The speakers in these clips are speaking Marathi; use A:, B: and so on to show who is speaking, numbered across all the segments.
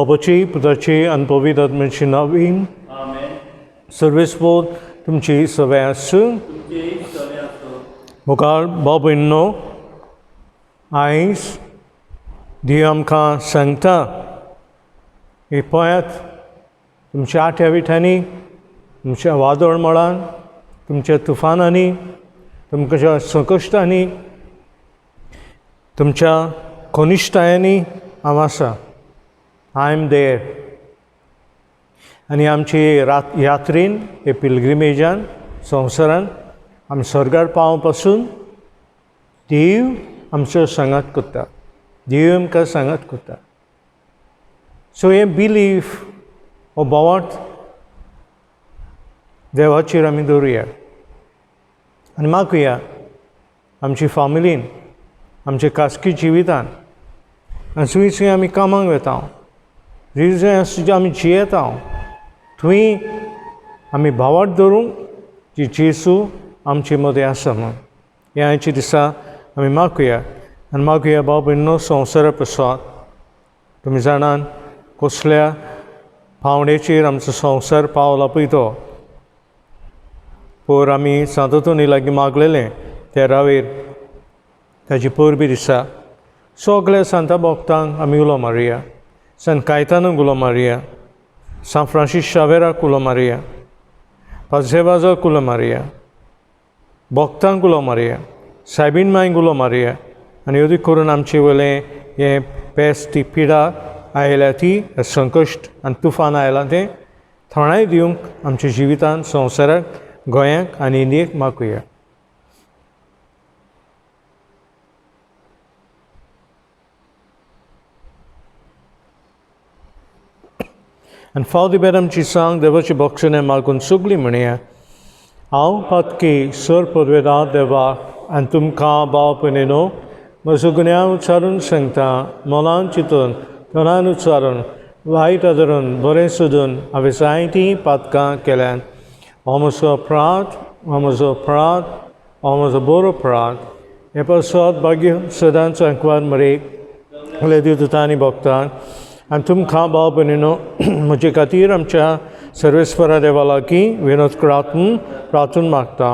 A: बापाची पुताची आनी पवित्र आत्म्याची नांवीन सर्वेस्पोत तुमची सवय आसूं मुखार भाव भयणो आयज देव आमकां सांगता हे पळयात तुमच्या आठ्या विठांनी तुमच्या वादळ मळान तुमच्या तुफानांनी तुमच्या संकश्टांनी तुमच्या कनिश्टायांनी हांव आसा आय एम देर आनी आमचे यात्रेन हे पिलग्रिमेजान संवसारान आमी स्वर्गार पावो पासून देव आमचो सांगात करता देव आमकां सांगात करता सो हे बिलीफ हो बोवाट देवाचेर आमी दवरुया आनी मागुया आमचे फॅमिलीन आमचे खासगी जिवितान आनी थंय आमी कामाक वेता जंय आमी जियेता थंय आमी भावार्थ दवरूंक जी जेसू आमचे मदें आसा म्हूण ह्या आयच्या दिसा आमी मागुया आनी मागुया भाव भयणो संवसारा प्रसाद तुमी जाणान कसल्या पावंड्याचेर आमचो संवसार पावला पळय तो पर आमी सांतोतोनी लागीं मागलेलें त्या रावेर ताची परबी दिसा सगळ्या सांता भक्तांक आमी उलो मारया सान कायतानाक उलो मारया सान फ्रांसीस शावेराक उलो मारया पाजेवाजाक उलो मारया भक्तांक उलो मारया सायबीण मांयक उलो मारया आनी अदीक करून आमचे वयलें हें पेस्त ती पिडा आयल्या ती संकश्ट आनी तुफान आयलां तें थोणाय दिवंक आमच्या जिवितांत संवसाराक गोंयाक आनी इंडियेक मागुया आनी फावो दिबेर आमची सांग देवाची भक्षणां मागून सगळीं म्हणया हांव पातकी सर पदवेदार देवाक आनी तुमकां भाव भयणीनो म्हजो गुन्यांव उच्चारून सांगता मोलान चिंतून तोंडान उच्चारून वायट आदरून बरें सोदून हांवें जायतीं पातकां केल्यात हो म्हजो अपराध हो म्हजो अपराध हो म्हजो बरो अपराध हे पासत भाग्य सदांचो अंकवार मरेक दिवतांनी भोगतां आनी तुमकां भाव भयणीनो म्हजे खातीर आमच्या सर्वेस्परा देवा लागीं विनोद प्रार्थून मागता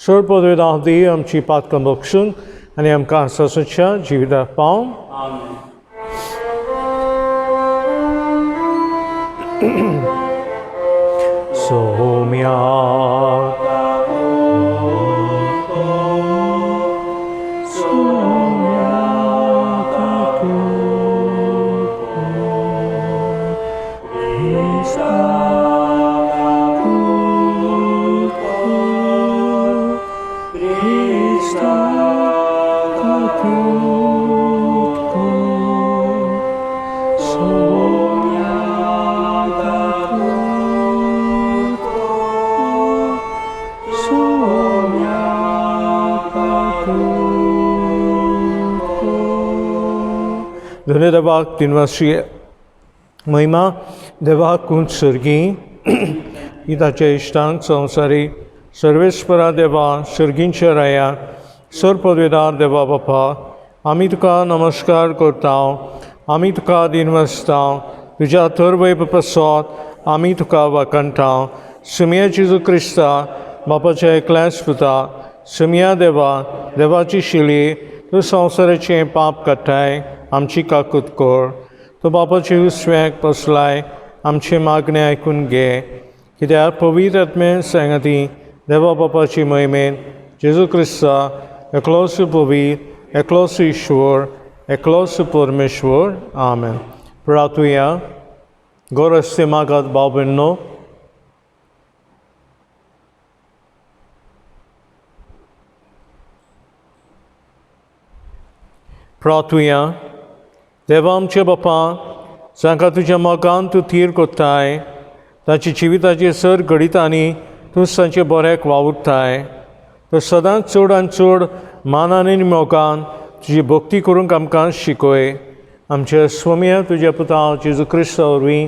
A: सर पदवेदार देव आमची पातकां बक्षून आनी आमकां ससच्या जिविताक पावोवं सोम्या धन्य देवाक दिनवासी महिमा देवाक उंच सर्गी ही ताच्या इश्टांक संवसारी सर्वेस्परा देवा सर्गींच्या राया सर पदवेदार देवा बापा आमी तुका नमस्कार करता आमी तुका दिनवासता तुज्या थरवय प्रसाद आमी तुका वाकणटा सुमिया जेजू क्रिस्ता बापाच्या एकल्याच पुता सुमिया देवा देवाची शिली तूं संवसाराचें पाप काडटाय आमची काकूत कर तूं बापाचे उसव्याक पोसलाय आमचे मागणे आयकून घे कित्याक पवित्र आत्म्यान सांगाती देवा बापाची महिमेन जेजू क्रिस्ता एकलोस पवित्र एकलोस ईश्वर एकलोस परमेश्वर आमेन प्रार्थुया गौरस्ते मागात भाव भयणो प्रार्थुया देवा आमचे बापा जांकां तुज्या मोगान तूं थीर कोत्ताय ताची जिविताचे सर घडितांनी तूं तांचे बऱ्याक वावुरताय तो सदांच चड आनी चड मानान आनी मोगान तुजी भक्ती करूंक आमकां शिकय आमच्या स्वमिया तुज्या पुता जेजू क्रिस्ता वरवीं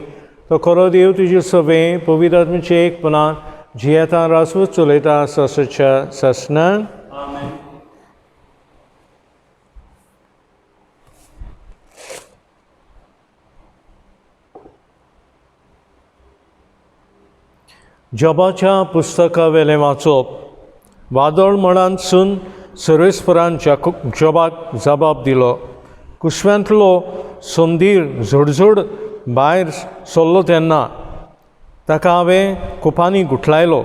A: तो खरो देव तुजे सभे पवित्र आत्म्याचे एकपणान जियेता रासवत चलयता ससच्या ससनान जॉबाच्या पुस्तका वेलें वाचप. वादळ मळांतसून सर्वेस्परान जॉबाक जबाब दिलो. कुसव्यांतलो समंदीर झडझड भायर सरलो तेन्ना ताका हांवें कुपांनी गुठलायलो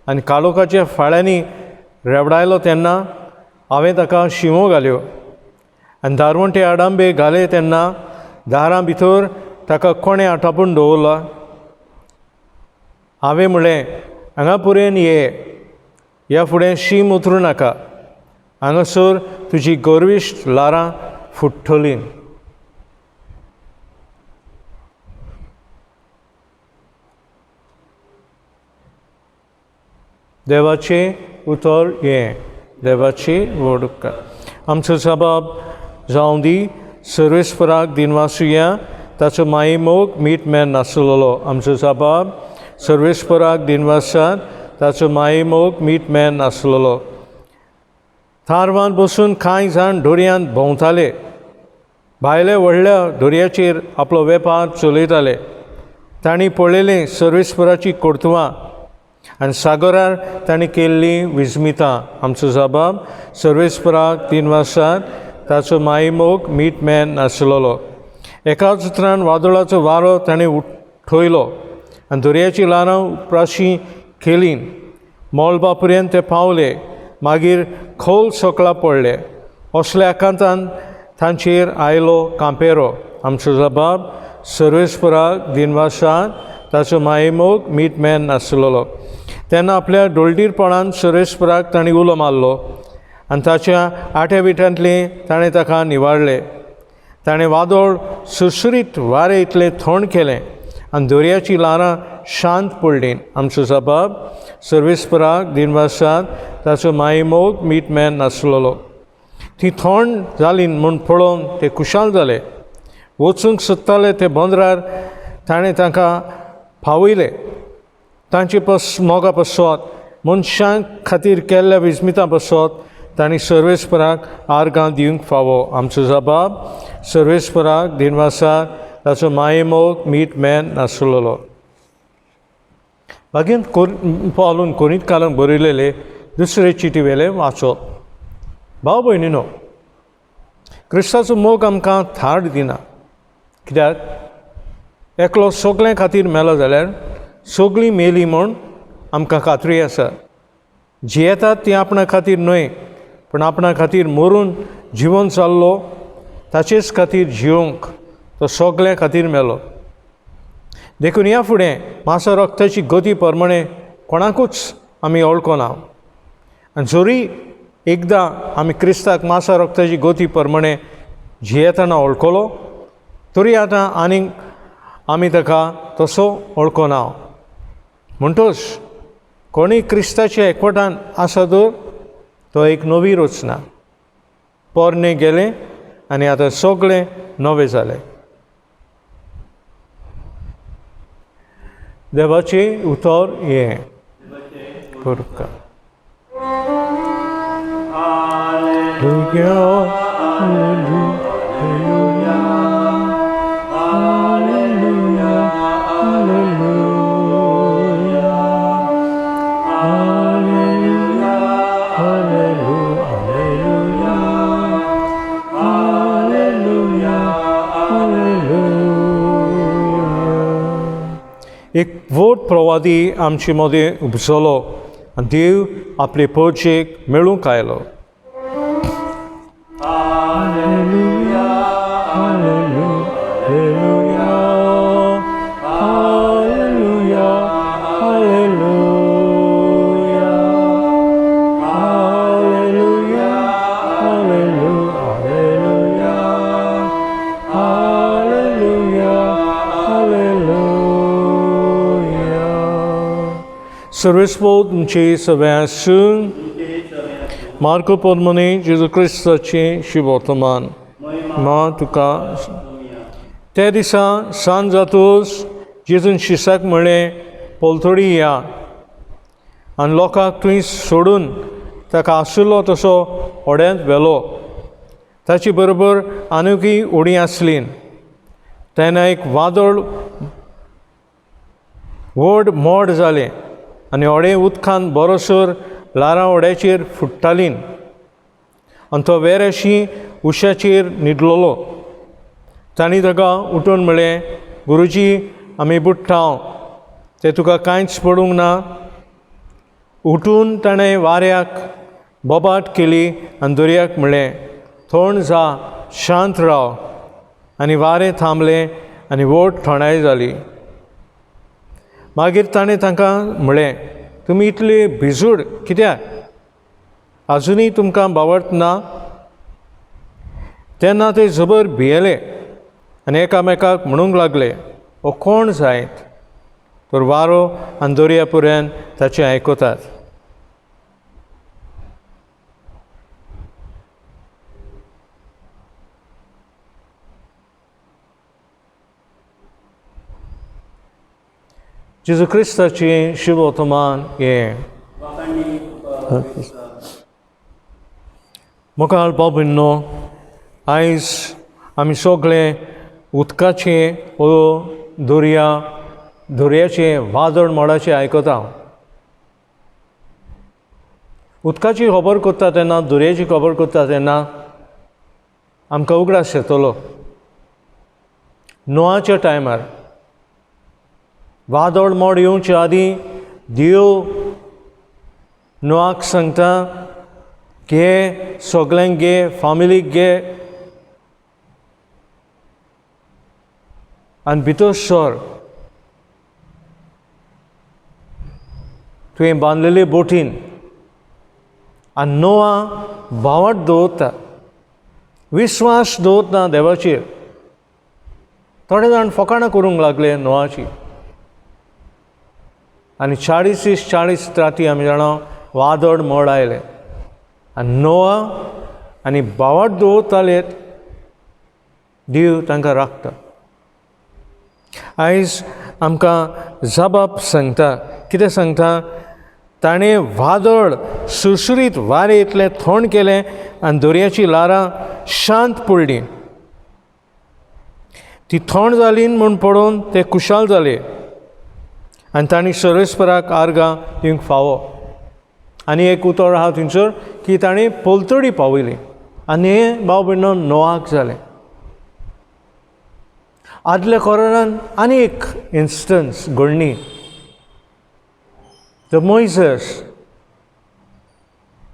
A: आनी काळोखाच्या फाळ्यांनी रेवडायलो तेन्ना हांवें ताका शिवो घाल्यो आनी दारवंटे आडांबे घाले तेन्ना दारां भितर ताका कोणें आटापून दवरला. हांवें म्हणलें, हांगा पुरेन ये, ह्या फुडें शीम उतरूं नाका, हांगासर तुजी गर्विश्ट लारां फुट्टलीं. देवाचें उतर हें, देवाची वडका. आमचो जबाब जावं दी, सर्वेस्पराक दिनवासुया, ताचो माई मोग मीठ मेन नासलोलो. आमचो जबाब सर्वेस्पराक दिनवासात, ताचो माई मोग मीठ मेन नासलोलो. थारवान बसून कांय जाण दोरयांत भोंवताले. भायले व्हडल्या दोरयाचेर आपलो वेपार चलयताले. तांणी पळयलें सर्वेस्पराची कर्तुवां आनी सागरार तांणी केल्लीं विस्मितां. आमचो जबाब सर्वेस्पराक दिनवासात, ताचो माई मोग मीठ मेन नासलोलो. एकाच उतरान वादळाचो वारो ताणें उठयलो आनी दोरयाची ल्हारां उप्राशी केलीं. मोळबा पर्यंत ते पावले, मागीर खोल सकला पडले. असल्या आकांतान तांचेर आयलो कांपेरो. आमचो जबाब सर्वेस्पराक दिनवासात, ताचो माई मोग मीठ मेन नासलोलो. तेन्ना आपल्या डोळटीरपणान सर्वेस्पराक ताणें उलो मारलो आनी ताच्या आट्या बिट्यांतलें ताणें ताका निवाडलें. ताणें वादळ सुरसुरीत वारें इतलें थंड केलें आनी दोरयाची ल्हारां शांत पडलीं. आमचो जबाब सर्वेस्पराक दिनवासात, ताचो माई मोग मीठ मेन नासलोलो. ती थंड जालीं म्हूण पळोवन ते कुशाल जाले. वचूंक सोदताले ते बंदरार ताणें तांकां फावयले. तांचे मोगा पासत, मनशां खातीर केल्ल्या विस्मितां पासत तांणी सर्वेस्पराक आर्गां दिवंक फावो. आमचो जबाब सर्वेस्पराक दिनवासात, ताचो माई मोग मीठ मेन नासलोलो. बागेंत पावलून कोरींत कालांत बरयलेले दुसरे चिटी वेले वाचप. भाव भयणीनो, क्रिस्ताचो मोग आमकां थाड दिना. कित्याक एकलो सगळे खातीर मेलो जाल्यार सगळीं मेलीं म्हूण आमकां खात्री आसा. जियेतात ती आपणा खातीर न्हय, पण आपणा खातीर मरून जिवन जाल्लो ताचेच खातीर जिवंक तो सगळ्यां खातीर मेलो. देखून ह्या फुडें मासा रक्ताची गती प्रमाणे कोणाकूच आमी वळखना. आनी जरी एकदां आमी क्रिस्ताक मासा रक्ताची गती प्रमाणे जियेतना वळखलो तरी आतां आनीक आमी ताका तसो वळखना. म्हणटच कोणी क्रिस्ताच्या एकवटान आसा तर तो एक नवी रचना. पोरणे गेलें आनी आतां सगळें नवें जालें. देवाचें उतर हें करता. एक व्हड प्रवादी आमचे मदें उपजलो आनी देव आपले परचेक मेळूंक आयलो. सर्वेस्पोद तुमचे सगळ्या सून मार्को पद्मने जेजू क्रिस्ताचें शुभवर्तमान मा तुका. त्या दिसा सांज जातूच जेजून शिसाक म्हणलें, पोलतोडी या. आनी लोकांक थंय सोडून ताका आशिल्लो तसो ओड्यांत व्हेलो. ताचे बरोबर आनीकय ओडीं आसलीं. तेन्ना एक वादळ व्हड मोड जालें आनी ओडे उदकान बरोसर लारां ओड्याचेर फुट्टालीं आनी तो वेरेशी उशाचेर न्हिदलोलो. तांणी ताका उठून म्हणलें, गुरुजी, आमी बुडटांव, तें तुका कांयच पडूंक ना. उठून ताणें वाऱ्याक बोबाट केली आनी दर्याक म्हणलें, थंड जा, शांत राव. आनी वारें थांबलें आनी व्हड थंडाय जाली. मागीर ताणें तांकां म्हणलें, तुमी इतली भिजूड कित्याक? आजुनूय तुमकां बावडना? तेन्ना ते जबर भियेले आनी एकामेकाक म्हणूंक लागले, हो कोण जायत? तर वारो आनी दर्या पर्यंत ताचें आयकतात. जेजू क्रिस्ताची शुभ वर्तमान हें. मोगाळ भाव भयणो, आयज आमी सगळे उदकाचे वो दर्याचे वादळ मोडाचे आयकता. उदकाची खबर करता तेन्ना, दर्याची खबर करता तेन्ना आमकां उगडास येतलो. नोआच्या टायमार वादळ मोड येवच्या आदीं देव नोआक सांगता, घे सगल्यांक घे, फामिलीक घे आनी भितर सर. तुवें बांदलेले बोटीन. आनी नोआ भावार्थ दवरता, विस्वास दवरता देवाचेर. थोडे जाण फकाणां करूंक लागले नोआची. आनी 40 दीस 40 राती आमी जाणा वादळ मोड आयलें. आनी नोआ आनी भावार्थ दवरताले देव तांकां राखता. आयज आमकां जबाब सांगता. कितें सांगता? ताणें वादळ सुरसुरीत वारें इतलें थंड केलें आनी दर्याची लारां शांत पडलीं. ती थंड जालीं म्हूण पळोवन ते खुशाल जाले आनी तांणी सर्वेस्पराक आर्गां दिवंक फावो. आनी एक उतर आहा थंयसर की ताणें पोलतडी पावयली. आनी हें भाव भयणो नोआक जालें. आदल्या कोरान आनी एक इन्स्टन्स घडणी. मोइसेस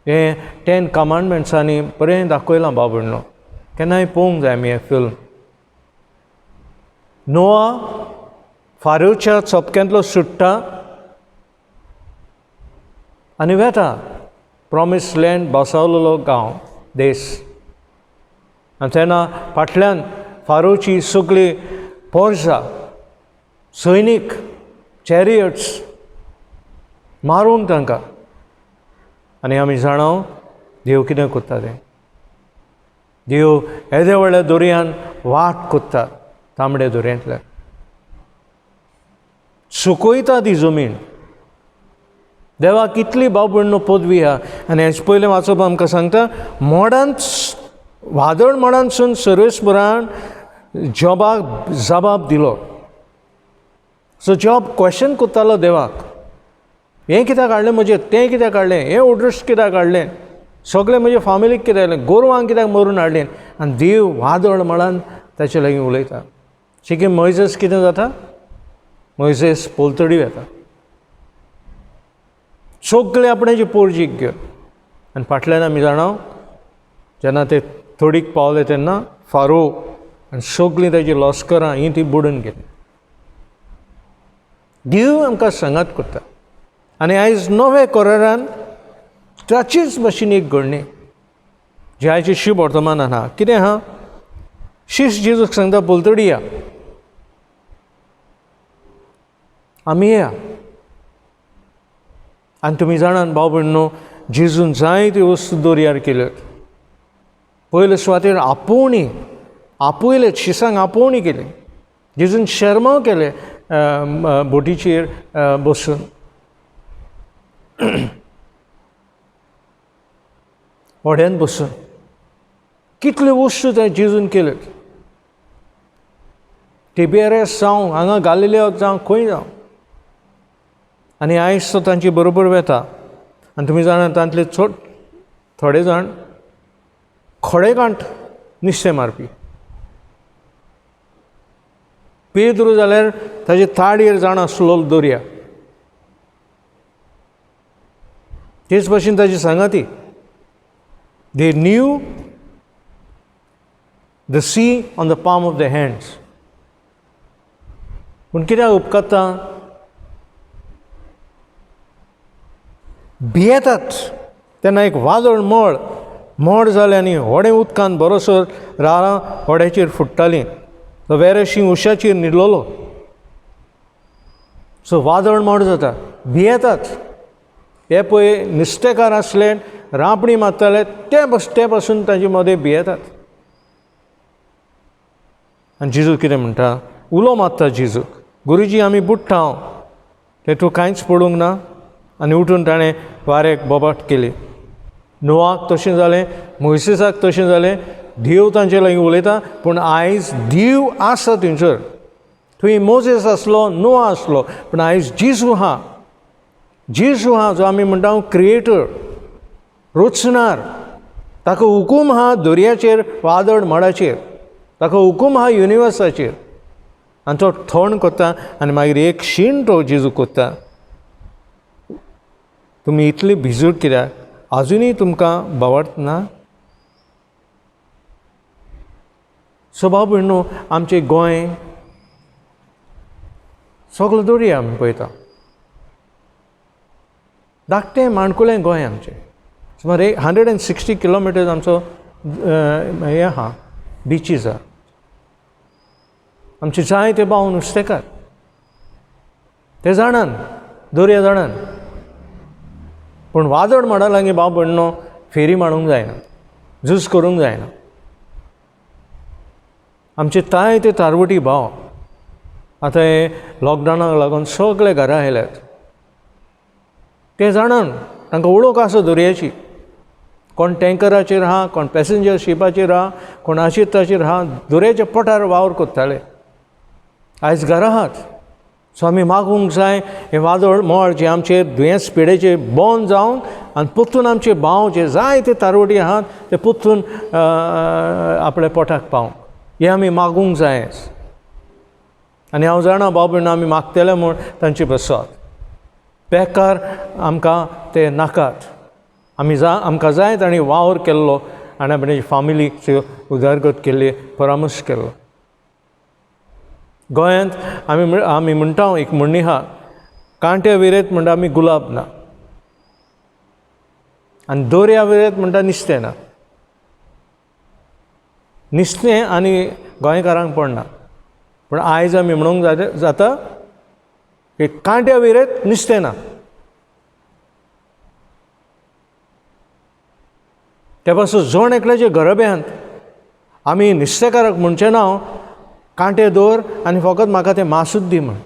A: हें 10 कमांडमेंट्सांनी बरें दाखयलां भाव भयणो. केन्नाय पळोवंक जाय आमी हें फिल्म. नोआ फारोच्या चोपक्यांतलो सुट्टा आनी वेता प्रॉमीस लँड बसवलेलो गांव देश. आनी तेन्ना फाटल्यान फारोची सगळीं पोरसां, सैनीक, चॅरियट्स मारून तांकां. आनी आमी जाणाव देव कितें करता तें. देव येदे व्हडल्या दर्यान वाट कोत्ता, तांबड्या दर्यांतल्यान सुकयता ती जमीन. देवाक कितली भाव भयणो पदवी आहा. आनी हेचे पयलें वाचप आमकां सांगता, मोडांत वादळ मोडांतसून सर्वेस्परान जॉबाक जबाब दिलो. सो जॉब क्वेश्चन कोत्तालो देवाक, हें कित्याक काडलें म्हजें, तें कित्याक काडलें, हें ऑर्डर्स कित्याक काडलें, सगळें म्हजे फामिलीक कित्याक जालें, गोरवांक कित्याक मरून हाडलें. आनी देव वादळ मोडान ताचे लागीं उलयता. शिकी मोइसेस कितें जाता? मोइसेस पोलतडी वेता. सगळे आपणाची पोरजीक घेवन. आनी फाटल्यान आमी जाणाव जेन्ना ते थोडीक पावले तेन्ना फारो आनी सगळीं ताची लश्करां हीं ती बुडून गेलीं. देव आमकां सांगात करता. आनी आयज नवे कोरान ताचीच भाशेन एक घडणी जी आयचे शुभ वर्तमानान आहा. कितें आहा? शिश जेजूक सांगता, पोलतडी या, आमी या. आनी तुमी जाणात भाव भयणो, जेजून जायत्यो वस्तू दर्यार केल्यो. पयले सुवातेर आपोवणी आपयले, शिसांक आपोवणी केली. जेजून शर्माव केले बोटीचेर बसून. व्हड्यान बसून कितल्यो वस्तू ते जेजून केल्यो. तिबेरियस जावं, हांगा गालिलेयाक जावं, खंय जावं, आनी आयज तो तांचे बरोबर वेता. आनी तुमी जाणात तांतले थोडे जाण खोडेगांठ नुस्तें मारपी. पेद्रू जाल्यार ताजे ताळयेर जाण आसलो दर्या. तेच भाशेन ताजी सांगाती. They knew the sea on the palm of the hands. पूण कित्याक उपकारता? भियेतात तेन्ना एक वादळ मोड जालें आनी व्हडें उदकान बरोसर रारां व्हड्याचेर फुट्टालीं. तो वेरेशीं उशाचेर न्हिदलोलो. सो वादळ मोड जाता, भियेतात. हे पळय नुस्तेकार आसले, रांपणी मारताले, ते पासून ताजे मदें भियेतात. आनी जेजू कितें म्हणटा? उलो मारता जेजूक, गुरुजी आमी बुडटा ते तूं कांयच पडूंक ना. आनी उठून ताणें वाऱ्याक बोबाट केली. नोवाक तशें जालें, मोइसेसाक तशें जालें. देव तांचे लागीं उलयता, पूण आयज देव आसा थंयसर. थंय मोजेस आसलो, नोआ आसलो, पूण आयज जेजू आहा. जेजू आहा जो आमी म्हणटा क्रिएटर, रचणार. ताका हुकूम आहा दर्याचेर, वादळ मोडाचेर. ताका हुकूम आहा युनिवर्साचेर. आनी तो थंड कोत्ता आनी मागीर एक शीण तो जेजू कोत्ता. तुमी इतली भिजूट कित्याक? आजुनूय तुमकां बावट ना? सो भाव भयणो, आमचें गोंय सगलो दर्या आमी पळयता. धाकटें माणकुलें गोंय आमचें. सुमार 160 किलोमिटर्स आमचो हें आहा, बिचीस आहा. आमचे जायते भाव नुस्तेकार. ते जाणान, दर्या जाणान. पूण वादळ मोडा लागीं भाव भयणो फेरी मारूंक जायना, झूज करूंक जायना. आमचे ते तारवटी भाव आतां हे लॉकडावनाक लागून सगळे घरा आयल्यात. ते जाणान तांकां वळख आसा दर्याची. कोण टँकराचेर आहा, कोण पॅसेंजर शिपाचेर आहा, कोण आशिताचेर आहा, दर्याच्या पोटार वावर कोत्ताले. आयज घरा आहात. सो आमी मागूंक जाय हे वादळ मोड जे आमचेर दुयेंस पिडेचे बंद जावन आनी परतून आमचे भाव जे जायते तारवटी आहात ते परतून आपल्या पोटाक पावंक. हे आमी मागूंक जाय. आनी हांव जाणा भाव भयण आमी मागतले म्हूण तांचे बसत. बेकार आमकां ते नाकात. आमकां जाय ताणें वावर केल्लो आनी आपणे फामिलीची उदरगत केल्ली, परामर्श केल्लो. गोंयांत आमी म्हणटा एक म्हणणी आहा, कांट्या विरेत म्हणटा आमी गुलाब ना. आनी दर्या विरेत म्हणटा नुस्तें ना. नुस्तें आनी गोंयकारांक पडना. पूण आयज आमी म्हणूंक जाता की कांट्या विरेत नुस्तें ना. ते पासून जोण एकल्याचे गरब्यांत आमी नुस्तेकाराक म्हणचें ना कांटे दवर आनी फकत म्हाका तें मासूच दी म्हण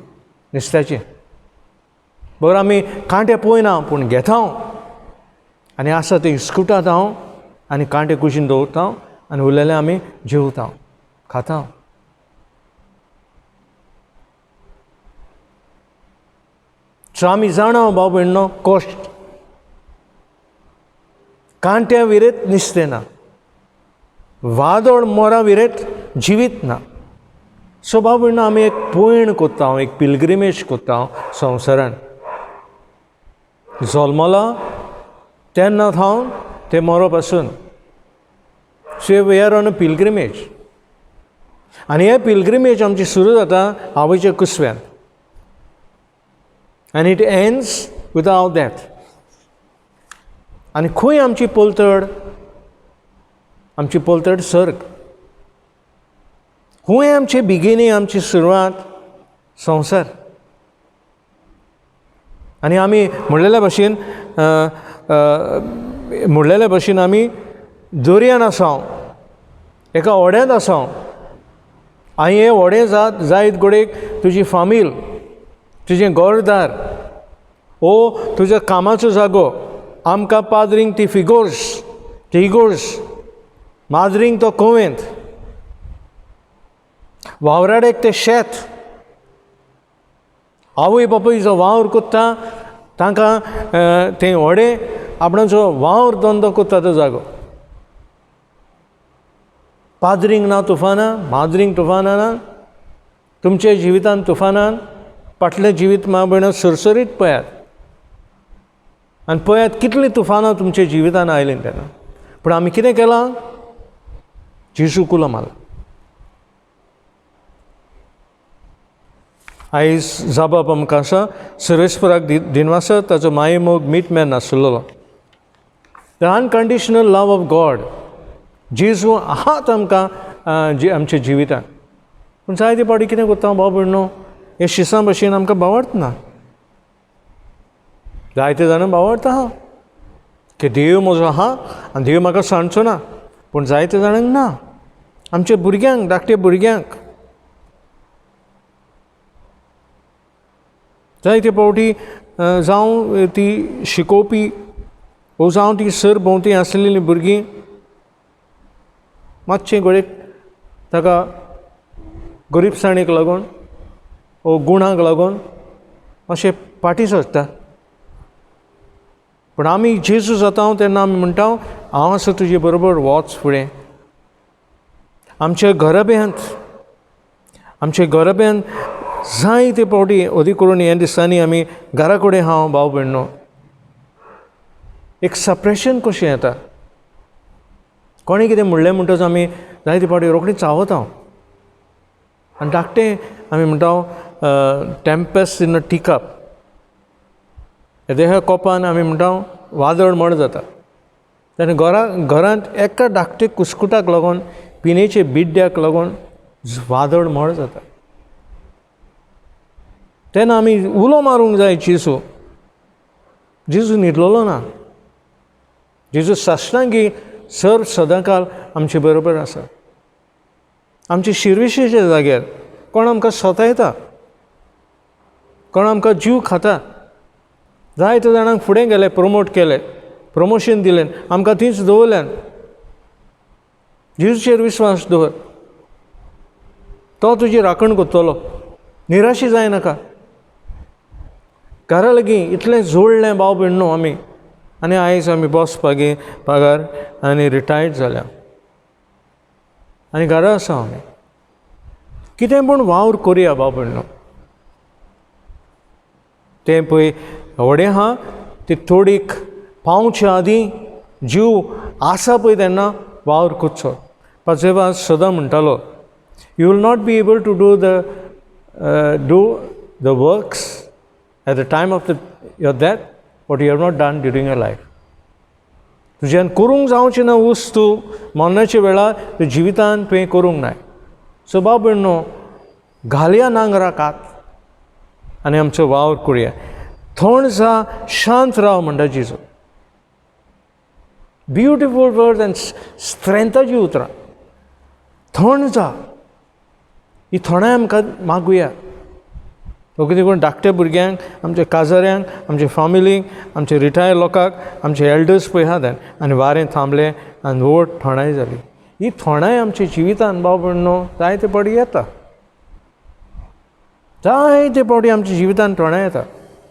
A: नुस्त्याचें. बरो आमी कांटे पळयना पूण घेता आनी आसा तें हिस्कुटात हांव आनी कांटे कुशीन दवरता आनी उरलेलें आमी जेवता, खाता. सो आमी जाणा भाव भयणो कश्ट. कांट्या विरेत नुस्तें ना, वादळ मोरा विरेत जिवीत ना. सो भाव भयणो आमी एक पयण कोत्ता, एक पिलग्रिमेज कोत्ता संवसारान. जल्मला तेन्ना थावन ते मरो पासून. So we are on a pilgrimage. आनी हे पिलग्रिमेज आमची सुरू जाता आवयच्या कुसव्यान. आनी it ends with our death. आनी खंय आमची पोलतड सर्ग. खंय आमची बिगिनींग, आमची सुरवात संवसार. आनी आमी म्हणलेल्या भशेन आमी दर्यान आसांव, एका व्हड्यांत आसांव. आनी हें व्हडें जायत घडयेक तुजी फामील, तुजें घरदार, ओ तुज्या कामाचो जागो, आमकां पाद्रींक ती इगोर्ज, माद्रींक तो कोवेंत, वावराडेक तें शेत, आवय बापूय जो वावर कोत्ता तांकां ते व्हडे आपणाचो वावर धंदो कोत्ता तो जागो. पाद्रींक ना तुफानां, माद्रींक तुफानां ना, तुमचे जिवितान तुफानान फाटलें जिवीत मा भयणो सरसरीत पळयात आनी पळयात कितलीं तुफानां तुमच्या जिवितान आयलीं तेन्ना. पूण आमी कितें केलां? जेजू कुलो मारला. आयज जाबाब आमकां आसा सर्वेस्पराक दिनवासा ताचो माये मोग मीठ मेळ नासलेलो. The unconditional love of God. जेजू आहात आमकां आमच्या जिवितान. पूण जायते पावटी कितें कोत्ता भाव भयणो, हे शिसां भशेन आमकां बावडना. जायते जाणां बावडता आहा की देव म्हजो आहा आनी देव म्हाका सांडचो ना. पूण जायते जाणांक ना. आमच्या भुरग्यांक, धाकटे भुरग्यांक जायते पावटी जावं ती शिकोवपी वो जावं ती सर भोंवती आसलेलीं भुरगीं मातशें घडये ताका गरीबसाणीक लागून वो गुणांक लागून अशें फाटीं सरता. पूण आमी जेजू जाता तेन्ना आमी म्हणटा हांव आसा तुजे बरोबर, वच फुडें. आमच्या घराब्यांत जायते पावटी अदी करून ह्या दिसांनी आमी घरा कडेन हांव भाव भयणो एक सप्रेशन कशें येता. कोणें कितें म्हणलें म्हणटच आमी जायते पावटी रोखडीं चावता आनी धाकटें आमी म्हणटा टेम्पेस्ट इन अ टीकप. ह्या कोपान आमी म्हणटा वादळ मड जाता. तेन्ना घरांत एका धाकटे कुस्कुटाक लागून, पिनेचे बिड्ड्याक लागून वादळ मड जाता. तेन्ना आमी उलो मारूंक जाय जेजू. जेजू न्हिदलेलो ना. जेजू साश्टांगी सदांकाल आमचे बरोबर आसा. आमचे शिरविशेच्या जाग्यार कोण आमकां सतायता, कोण आमकां जीव खाता. जायते जाणांक फुडें गेले, प्रमोट केले, प्रमोशन दिलें, आमकां थंयच दवरल्यान. जेजूचेर विश्वास दवर. तो तुजी राखण करतलो. निराशी जायनाका. घरा लागीं इतलें जोडलें भाव भयणो आमी आनी आयज आमी बसपागे पगार आनी रिटायर्ड जाल्या आनी घरा आसा आमी. कितें पूण वावर करुया भाव भयणो. तें पळय व्हडें आहा ती थोडीक पावच्या आदीं जीव आसा पळय तेन्ना वावर करचो. पांचवें सदां म्हणटालो you will not be able to do the works at the time of your death what you have not done during your life. तुज्यान करूंक जावचें ना वस्तू मरणाच्या वेळार तूं जिवितान तुवें करूंक नाय. सो भाव भयणो घालया नांगराकात आनी आमचो वावर करुया. थोंड जा, शांत राव म्हणटा जेजू. ब्युटिफूल वर्ड एंड स्ट्रेंथाची उतरां. थोंड जा. ही थोंडाय आमकां मागुया. कितें करून धाकट्या भुरग्यांक, आमच्या काजाऱ्यांक, आमच्या फॅमिलीक, आमच्या रिटायर लोकांक, आमचे एल्डर्स पळय आहा तें आनी वारें थांबलें आनी व्हड थोंडाय जाली. ही थोंडाय आमच्या जिवितान भाव भयणो जायते पावटी येता. जायते पावटी आमच्या जिवितान थोंडाय येता.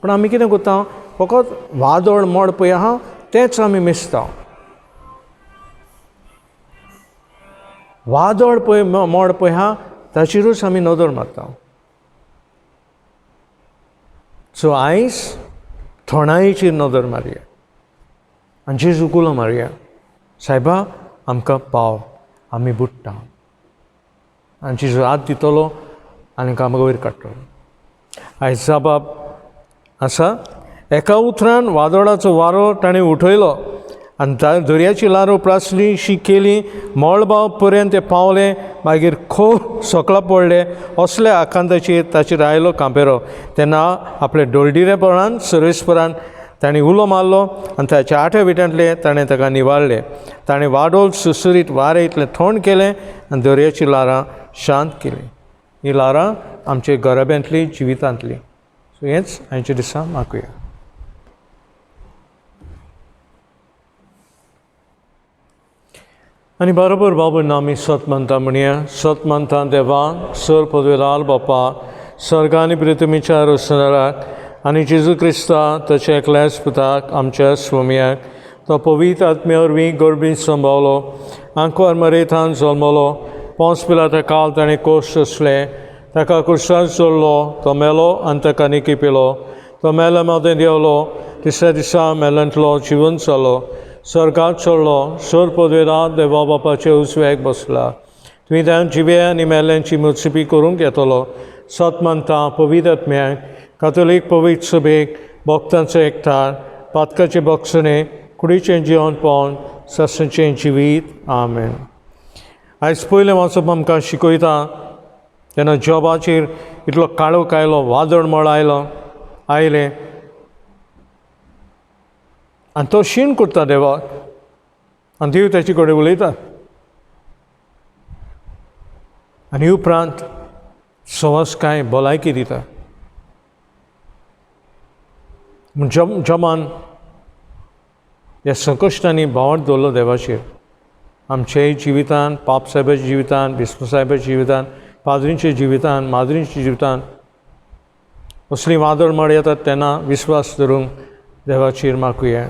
A: पूण आमी कितें करता? फकत वादळ मोड पळय आहा तेंच आमी मिसता. वादळ पळय मोड पळय आहा ताचेरूच आमी नदर मारता. सो आयज थोंडायेचेर नदर मारया आनी जेजू कुलो मारया. सायबा आमकां पाव, आमी बुडटा. आनी जेजू हात दितलो आनी आमकां वयर काडटलो. आयज जाबाब आसा. एका उतरान वादळाचो वारो ताणें उठयलो आनी दर्याची लारो प्रासली शी केली. मळबाव पर्यंत ते पावले. मागीर खो सकला पडले. असल्या आकांताचेर ताचेर आयलो कांपेरो. तेन्ना आपले डोलडिरेपणान सर्वेस्परान ताणें उलो मारलो आनी ताच्या आठव्या विटांतले ताणें ताका निवाळले. ताणें वाडोळ सुसुरीत वारें इतलें थंड केलें आनी दर्याची लारां शांत केलीं. ही लारां आमच्या घराब्यांतली, जिवितांतली. सो हेंच आयच्या दिसा मागुया. आनी बरोबर बाबून आमी सत म्हणटा म्हणया. सत म्हणटा देवा, सर पदवेलाल बापा, स्वर्ग आनी पृथ्वीच्या रोसनाराक आनी जेजू क्रिस्ता ताच्या एकल्याच पुताक आमच्या स्वामियाक तो पवित्र आत्मे वरवीं गर्भीत संभावलो आंकवार मरेथान जल्मलो पोंस पिलाता काल ताणें कोश्ट असले ताका कुर्सार जोडलो तो मेलो आनी ताका निकी पिलो तो मेल्या मदें देंवलो तिसऱ्या दिसा मेलंतलो जिवन जालो स्वर्गाक चडलो सर पदवेदार देवा बापाचे उजव्याक बसला तुवें ताणें जिव्या आनी मेल्यांची मुर्चिपी करूंक येतलो सत मानता पवित्र आत्म्याक कातोलीक पवित्र सभेक भक्तांचो एकठार पातकाचे बक्षणे कुडीचें जेवण पावन ससाचें जिवीत आमेन. आयज पयलें वाचप आमकां शिकयता तेन्ना जॉबाचेर इतलो काळोख आयलो वादळ मळ आयलें आनी तो शीण करता देवाक आनी देव ताचे कडेन उलयता आनी उपरांत सवास कांय भलायकी दिता. जमान ह्या संकश्टांनी भावार्थ दवरलो देवाचेर आमच्याय जिवितान पाप साहेबाच्या जिवितान बिस्वा साहेबाच्या जिवितान पाद्रींच्या जिवितान माद्रींच्या जिवितान असली वादळ मळ येतात तेन्ना विस्वास धरूंक देवाचेर मागुया.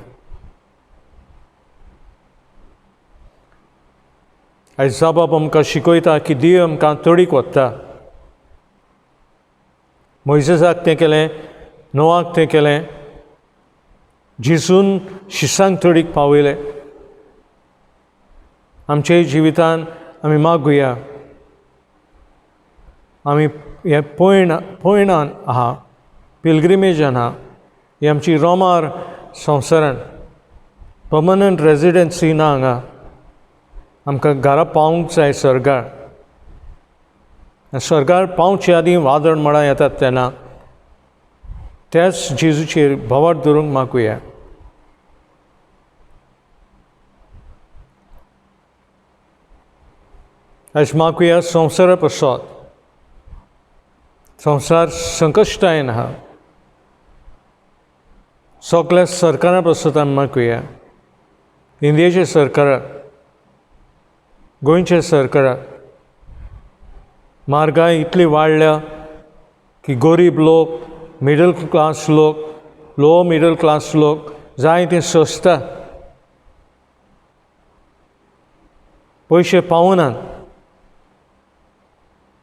A: आयज बाब आमकां शिकयता की देव आमकां तडीक व्हरता. मोइसेसाक तें केलें नोवाक तें केलें जेजून शिसांक तडीक पावयलें. आमच्याय जिवितान आमी मागुया आमी हे पयणान आहा पिलग्रिमेजान आहा ही आमची रोमार संवसारान पर्मनंट रेजिडेंसी ना हांगा आमकां घरा पावूंक जाय स्वर्गार पावचे आदीं वादळ मळां येतात तेन्ना त्याच जेजूचेर भावार्थ धरूंक मागुया. आयज मागुया संवसारा पासत संवसार संकश्टायन आहा सगळ्या सरकारा पासत आमी मागुया इंडियेच्या सरकाराक गोंयच्या सरकाराक म्हारगाय इतली वाडल्या की गरीब लोक मिडल क्लास लोक लो मिडल क्लास लोक जाय ते सोंसता पयशे पावनात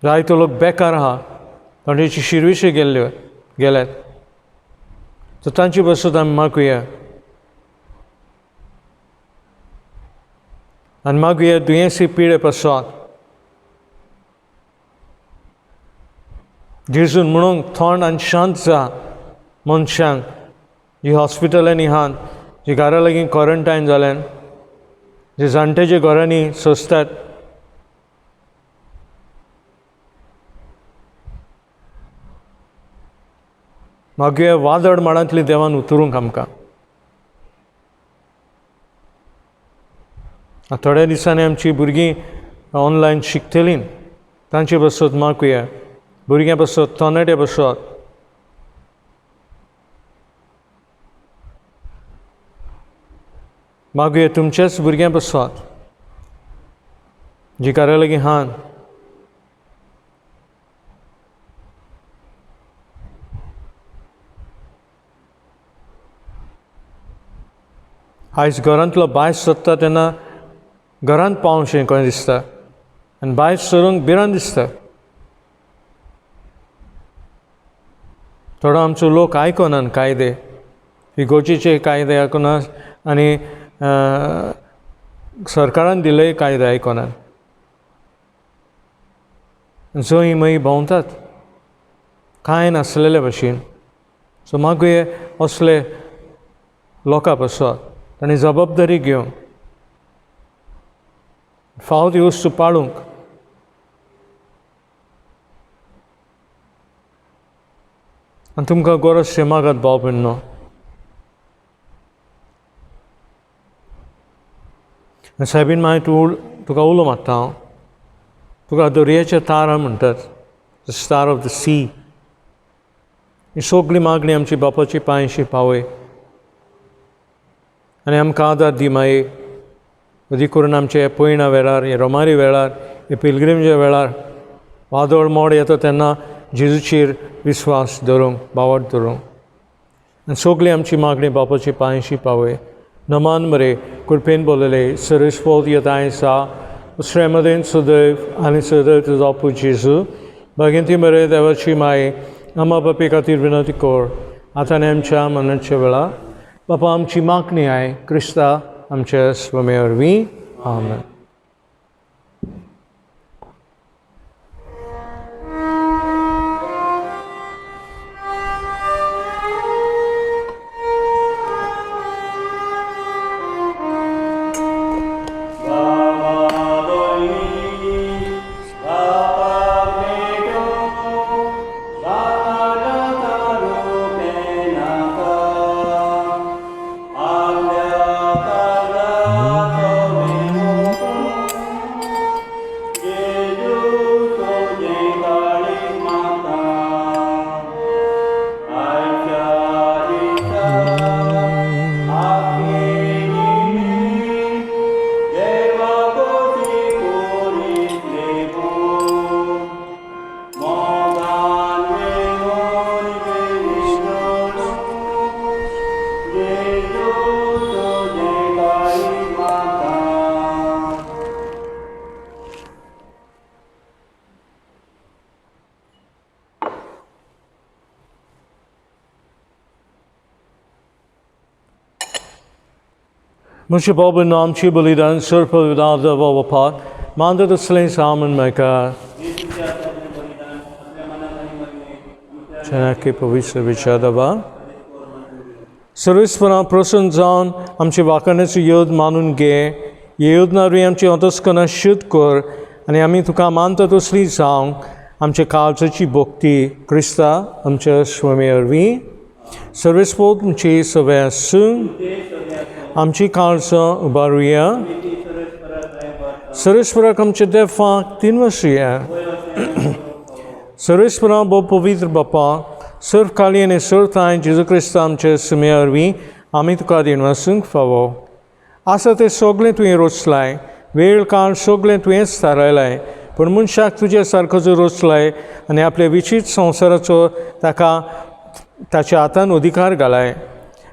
A: जायतो लोक बेकार आहा थोड्यांची शिरविशे गेल्यात सो तांचे बसत आमी मागुया आनी मागुया दुयेंसी पिडे पासत जेजून म्हणून थंड आनी शांत जा मनशांक जी हॉस्पिटलांनी आहात जी घरा लागीं क्वॉरंटायन जाल्यान जे जाणटे जे घरांनी सोंसतात मागुया वादळ मळांतली देवान उतरूंक आमकां. थोड्या दिसांनी आमची भुरगीं ऑनलायन शिकतलीं तांचे बसत मागुया भुरग्यां बसत तरणाटे बसत मागुया तुमच्याच भुरग्यां बसत जी घरा लागीं आहात आयज घरांतलो भायर सरता तेन्ना घरांत पावचें कशें दिसता आनी भायर सरूंक भिरांत दिसता. थोडो आमचो लोक आयकनात कायदे इगोर्जेचे कायदे आयकनात आनी सरकारान दिले कायदे आयकनात जंय मय भोंवतात कांय नासलेले भशेन. सो मागुया असले लोकां पासत ताणें जबाबदारी घेवंक फावो ती वस्तू पाळूंक आनी तुमकां गरज मागात भाव भयणो. सायबीन मागीर तुका उलो मारता हांव तुका दर्याच्या तारा म्हणटात the star of the sea ही सगळी मागणी आमची बापाची पांयशी पावय आनी आमकां आदार दी माये अदी करून आमचे हे पयणा वेळार हे रोमारी वेळार हे पिलग्रिमेच्या वेळार वादळ मोड येता तेन्ना जेजूचेर विस्वास धरूंक भावार्थ धरूंक आनी सगळी आमची मागणी बापाची पांयशी पावय नमान मरे कृपेन बोलले सर्वेस्पोत येतायसा श्रेमदेन सदैव आनी सदैव तुजो पूत जेजू भगिंती मरे देवाची माय आम्हा बापे खातीर विनंती कर आतां आनी आमच्या मरणाच्या वेळार बापा आमची मागणी आय क्रिस्ता आमच्या स्वामी वरवीं आमेन. Musje boben namtje belidan surpa vidada vawapat manda de slain samen meka Chanaki pavitra vichadava सर्विस्परां प्रसन्न जावन आमचे वाखाणाचो योद मानून घे हे योदनावरी आमची अंतस्करणां शुद्ध कर आनी आमी तुका मानता तसली जावंक आमच्या काळजाची भक्ती क्रिस्ता आमच्या स्वामी वरवीं सर्वेस्पोत आमची सगळ्या सून आमची काळजां उबारुया सर्वेस्पराक आमच्या देवाक तीन वर्सिया सर्वेस्परां बो पवित्र बापा सर्व काली आनी सर्व थाय जेजू क्रिस्ता आमच्या स्वामी वरवीं आमी तुका दिनवासूंक फावो आसा तें सगळें तुवें रचलाय वेळ काळ सगळें तुवेंच थारायलाय पूण मनशाक तुज्या सारको जो रचलाय आनी आपल्या विचित्र संवसाराचो ताका ताच्या हातान अधिकार घालाय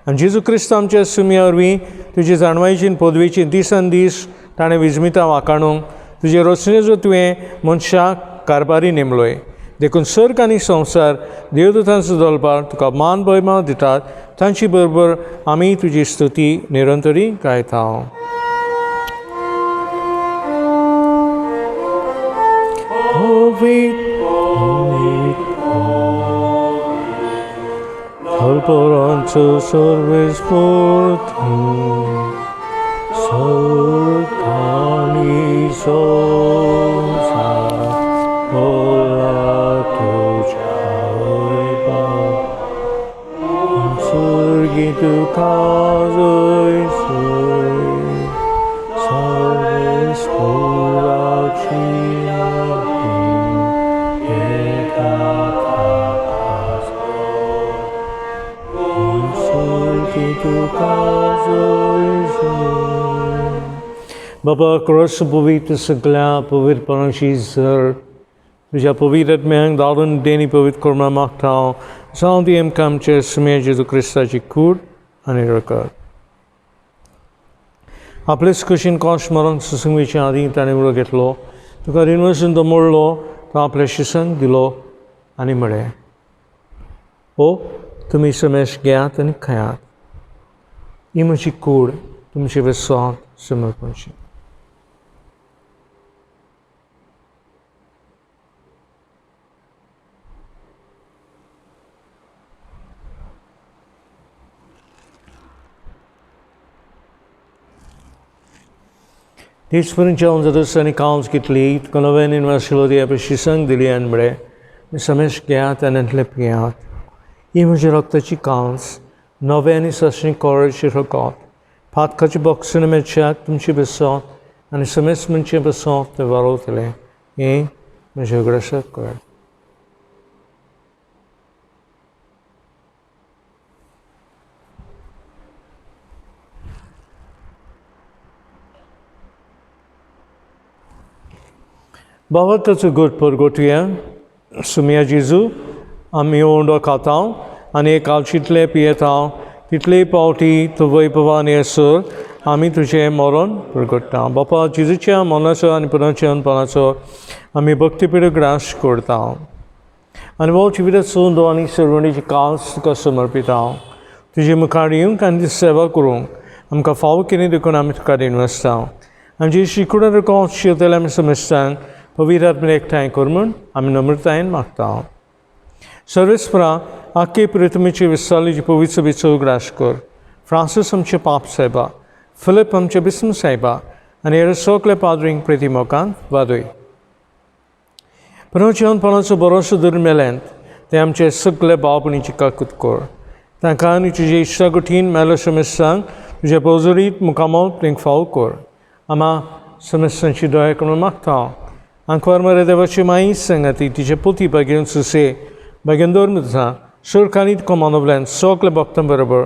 A: आनी जेजू क्रिस्त आमच्या स्वामी वरवीं तुजे जाणवायेची पदवेची दिसान दीस ताणें विजमितां वाखाणूंक तुजे रचनेचो तुवें मनशाक कारबारी नेमलोय देखून सर्ग आनी संवसार देवदूतांचो दळपार तुका मान भयमाव दितात तांची बरोबर आमी तुजी स्तुती निरंतरी गायता. Alporancho सर्वेस्पोर्ती सर्कानी संसार होला तुझ्या वैभव सर्गी तुका जैसोय सर्वेस्पोराची बाबा क्रॉस पवित्र सगळ्या पवित्रपणाची झर तुझ्या पवित्र आत्म्यांक दारून देणी पवित्र कर्मां मागता हांव जावं ती आमकां आमच्या स्वामी जेजू क्रिस्ताची कूड आनी रगत आपलेच कुशीन कॉश मरण सुसंगीच्या आदीं ताणें उडो घेतलो तुका रिनवसून तो मोडलो तो आपल्या शिसांक दिलो आनी म्हळें ओ तुमी समेश घेयात आनी खायात ही म्हजी कूड तुमचे विस्वास समर्पणची. तेचपर्यंत हांव जदुसांनी कावज घेतली तुका नव्यान इनवाशिलो ती आपल्या शिसांक दिली आनी म्हळें समेश घेयात आनी आतले पियात ही म्हज्या रक्ताची कावज नवे आनी सशणी कोरची रगत फातकाची बॉक्सिन मेळच्याक तुमची बसत आनी समेस मनचे बसत ते वारोवतले हें म्हजें उगडासक कर. बाबा ताचो गोड परगोटुया सुमिया जेजू आमी ओंडो खाताव आनी कालशीतले पियेता तितले पावटी तूं वैभवान येसर आमी तुजें मरण प्रगटा. बापा जेजूच्या मरणाचो आनी पुनरुत्थानाचो आमी भक्तीपुर्वक ग्रास करता आनी हो जिविताचो दोनी सर्वणीची काल तुका समर्पिता. तुजे मुखार येवंक आनी सेवा करूंक आमकां फावो कितें देखून आमी तुका दिनवसता आनी जी शिकून तुका शिवतले आमी समजतान पवित्र आत्मे एकठांय कर म्हूण आमी नम्रतायेन मागता. सर्वेस्परा आख्खे पृथ्वीचे विस्तारलेची पवित्र सभेचो ग्रास कर. फ्रांसीस आमचे पाप साहेबा, फिलिप आमचे बिस्म साहेबा आनी हेर सगळे पाद्रींक प्रतिमोगान वादय. पुनरुत्थानाचो भरोसो धरून मेल्यात ते आमचे सगळे भाव भयणीची काकूत कर. तांकां आनी तुजे इश्टा कठीण मेलो समस्यांक तुजे पोजरीत मुखामोल तेंक फावो कर. आमा समस्यांची दया करून मागता. आंकवार मरे देवाची माई संगती तिचे पुती बागेन सुसे बागेन दोरमुजा सरकारीत कोमानोबल्यान सगळे भक्तां बरोबर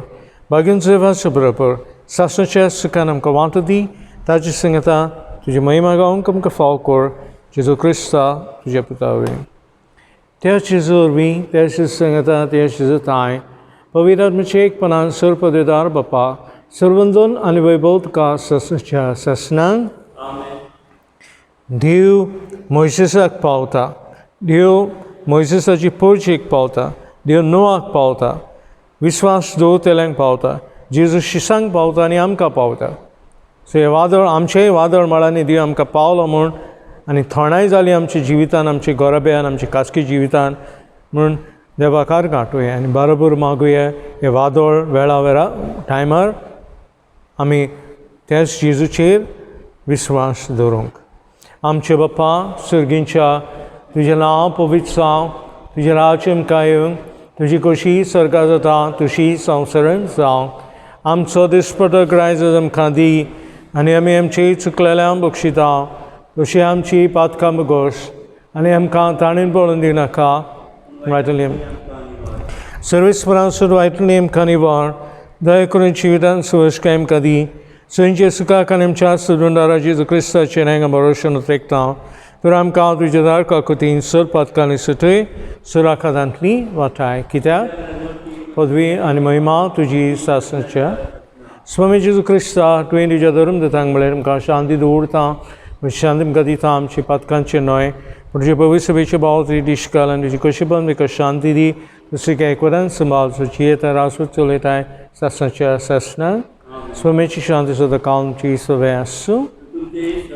A: बागेन जेवाच्या बरोबर सासणाच्या सुखान आमकां वांटो दी. ताची संगता तुजी महिमा गावंक आमकां फावो कर. जेजू क्रिस्ता तुज्या पुता वरवीं. त्या जेजू वरवीं त्या संगता त्या जेजू ताय पवित्र आत्म्याचे एकपणान सर्वपदवीदार बापा सर्वंदन आनी वैभव तुका सासणाच्या सासणांक देव मोइसेसाक पावता. देव मोइसेसाची पर्चेक पावता. देव नोआक पावता. विस्वास दवरतल्यांक पावता. जेजू शिसांक पावता आनी आमकां पावता. सो हे वादळ आमचेय वादळ मळांनी देव आमकां पावलो म्हूण आनी थोडाय जाली आमच्या जिवितान आमच्या गोरब्यान आमच्या खासगी जिवितान म्हणून देवाकार गांठुया आनी बरोबर मागुया हे वादळ वेळा वेळा टायमार आमी त्याच जेजूचेर विस्वास दवरूंक. आमचे बाप्पा सर्गींच्या तुजें नांव पवित्र जावं. तुजें राज्य आमकां येवंक. तुजी कशी सर्गा जाता तशी संवसारांत जावं. आमचो दिसपटो आयज आमकां दी आनी आमी आमची चुकलेल्यांक बक्षिता तशी आमची पातकां बगोश आनी आमकां ताणेन पडून दिनाका वायटली सर्वेस्परांसून वायटली आमकां निवार. दया करून जिवितांत सुवासकाय आमकां दी. सयंचे सुखाक आनी आमच्या सुदुंडारा जेजू क्रिस्ताचे नेंगा भरोशान उतरेकता. तर आमकां तुजे दार काकुतीन सर पातकांनी सुटय सुराखादांतली वाटाय. कित्याक पदवी आनी महिमा तुजी सासणाच्या स्वामी जेजू क्रिस्ता तुवें तुज्या धर्म दितांक म्हळ्यार आमकां शांती दवरता. शांती आमकां दिता आमची पातकांचे न्हय पूण तुजे पवित्र सभेचे भाव तुजी दिश्काल आनी तुजी कशी पण म्हाका शांती दी. दुसरी एकवरान संबाळ सुची येता रासवत चलयताय सासणाच्या सासणाक स्वामीची शांती सुद्दां काळची सवय आसूं.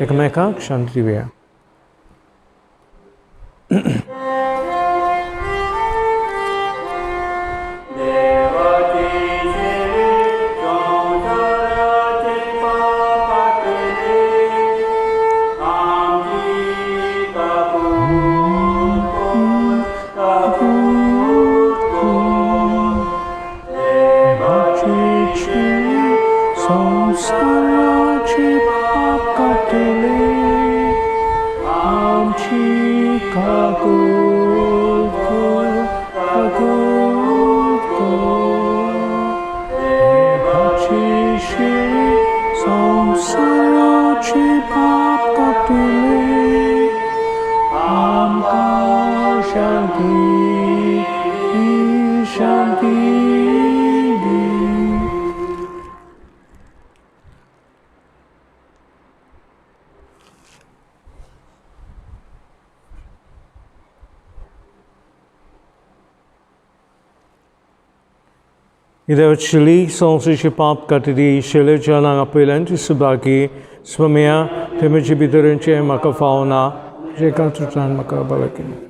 A: एकामेकांक शांती दिवया. Ide chili sonsushi pap katidi shele jana apelenti subaki swamia temeji bidarenche makafauna jekatutan makabalakin.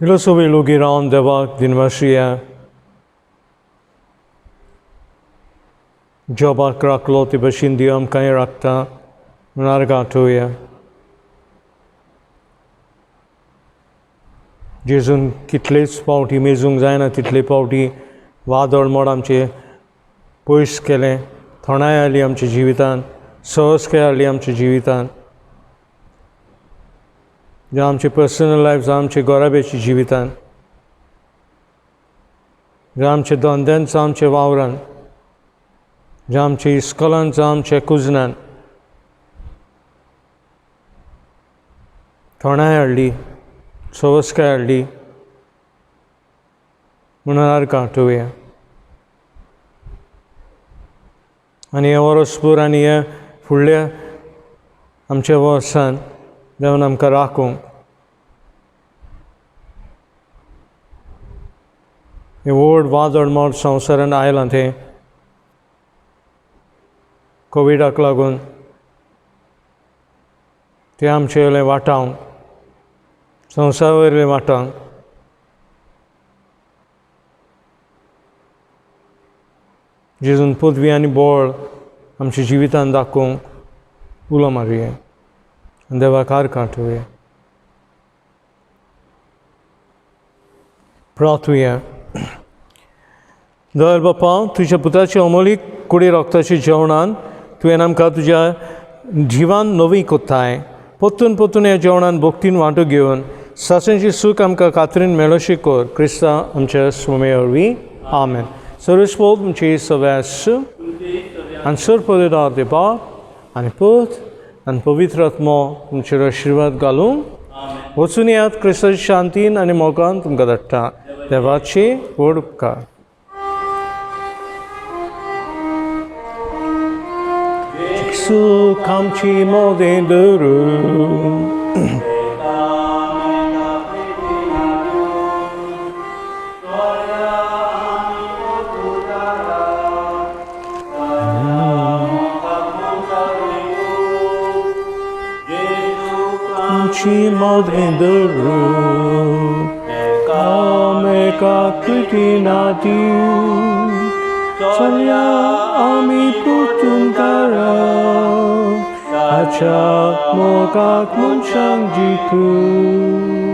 A: Ilosovi lugiran devak dinvashia. Jobak rakloti bashindiam kai rakta nargatuya. जेजून कितलेच फावटी मेजूंक जायना तितले फावटी वादळ मोड आमचे पयस केलें, थोणाय आयली आमच्या जिवितान, सहजकाय हाडली आमच्या जिवितान. जावं आमचे पर्सनल लायफ, जावं आमचे गोराबेची जिवितान, जावं आमच्या धंद्यान, जावं आमच्या वावरान, जावं आमच्या इस्कॉलान, जावं आमच्या कुजनान थोणाय हाडली, सहजकाय हाडली म्हणून आर्गां हाटुया. आनी हे वर्सभर आनी हे फुडल्या आमच्या वर्सान देवान आमकां राखूंक, हे व्हड वादळ मोड संवसारान आयलां तें कोविडाक लागून तें आमचे वयलें वाटावंक, संवसार वयलें वाटावंक जेजून पदवी आनी बोळ आमच्या जिवितान दाखोवंक उलो मारया आनी देवाक आर्गां हाटुया. प्रार्थुया. दयाळ बापा, तुज्या पुताच्या अमोलीक कुडी रोगताच्या जेवणान तुवें आमकां तुज्या जिवान नवी कोत्ताय. परतून परतून ह्या जेवणान भोगतीन वांटो घेवन सासणेची सूख आमकां खात्रीन मेळोशी कोर. क्रिस्ता आमच्या स्वामी वरवीं. आमेन. सर्वेस्पोद तुमची सव्यास आनी सर्पदेदार देवा आनी पुत आनी पवित्र आत्मो तुमचेर आशिर्वाद घालूंक वचून येयात. क्रिस्ताची शांतीन आनी मोगान तुमकां धाडटा. देवाची व्हड उपकार. सूख आमची मोदें धरून आमची मोदें धरून एका कृतीना दिवन चलया आमी परतून घरा ताच्या मोगाक मनशांक जिखून.